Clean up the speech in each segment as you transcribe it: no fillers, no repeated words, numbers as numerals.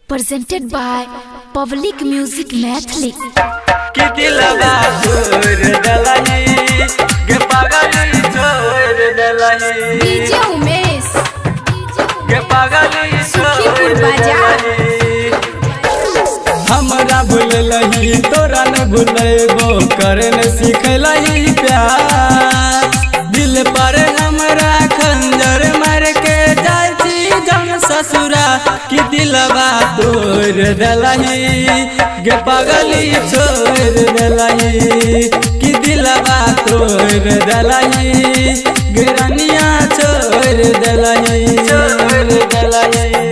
presented by Public Music Mathli. DJ Umesh Sukhipur बाजार। हमरा भूललही तोरा न भूलेबो करे न सिखलही प्यार दिल पर हमरा खंजर मार के जाय छी जम ससुरा की दिलवा तोड़ देलही गे पागली छोड़ देलही की दिलवा तोड़ देलही गे रनिया छोड़ देलही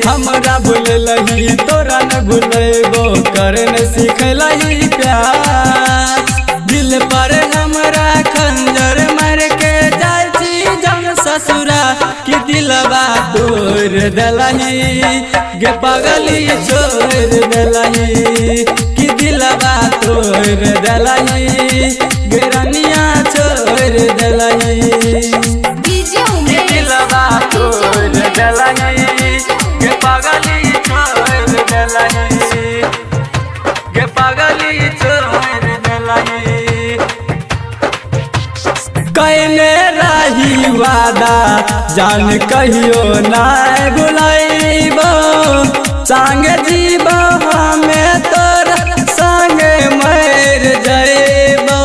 हमरा भूललही तोरा न भूलेबो करे न सिखलही प्यार दिल पर हमरा खंजर मार के जाय छी जम ससुरा की दिलवा तोड़ देलही गे पागली छोड़ देलही की दिलवा तोड़ देलही गे रनिया छोड़ देलही दिलवा तोड़ देलही गे पागली छोड़ देलही गे पागली छोड़ देलही कहने रही वादा जान कहियो नाय भुलाइबो संग जीबो हमें तोरा संग मर जाइबो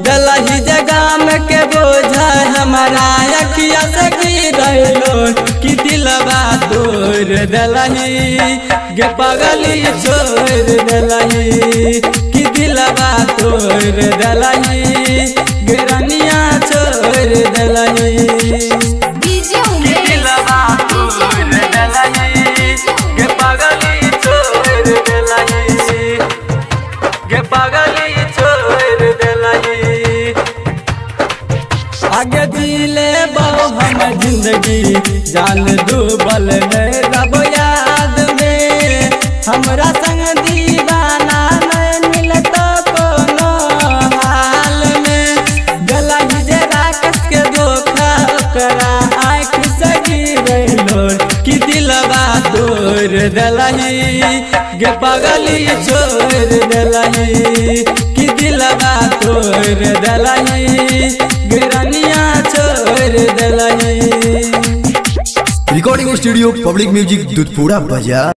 देलही जगह में के बोझा हमारा अखिया से गिरलो की दिलवा तोड़ देलही गे पागली छोड़ देलही की दिलवा तोड़ देलही गे रनिया छोड़ देलही दिलवा तोड़ देलही गे पागली छोड़ देलही गे पागली छोड़ देलही आगे जिले बहु हम जिंदगी जान डूबल नहीं रब याद में हमरा संग दीवाना नहीं मिलता कोनो हाल में गलही जे राकस के धोखा ओकरा आँख से गिरलो की दिलवा तोड़ देलही गे पागली छोड़ देलही की दिलवा तोड़ देलही गे रनिया छोड़ देलही। Recording studio public music Dudhpura बाजार।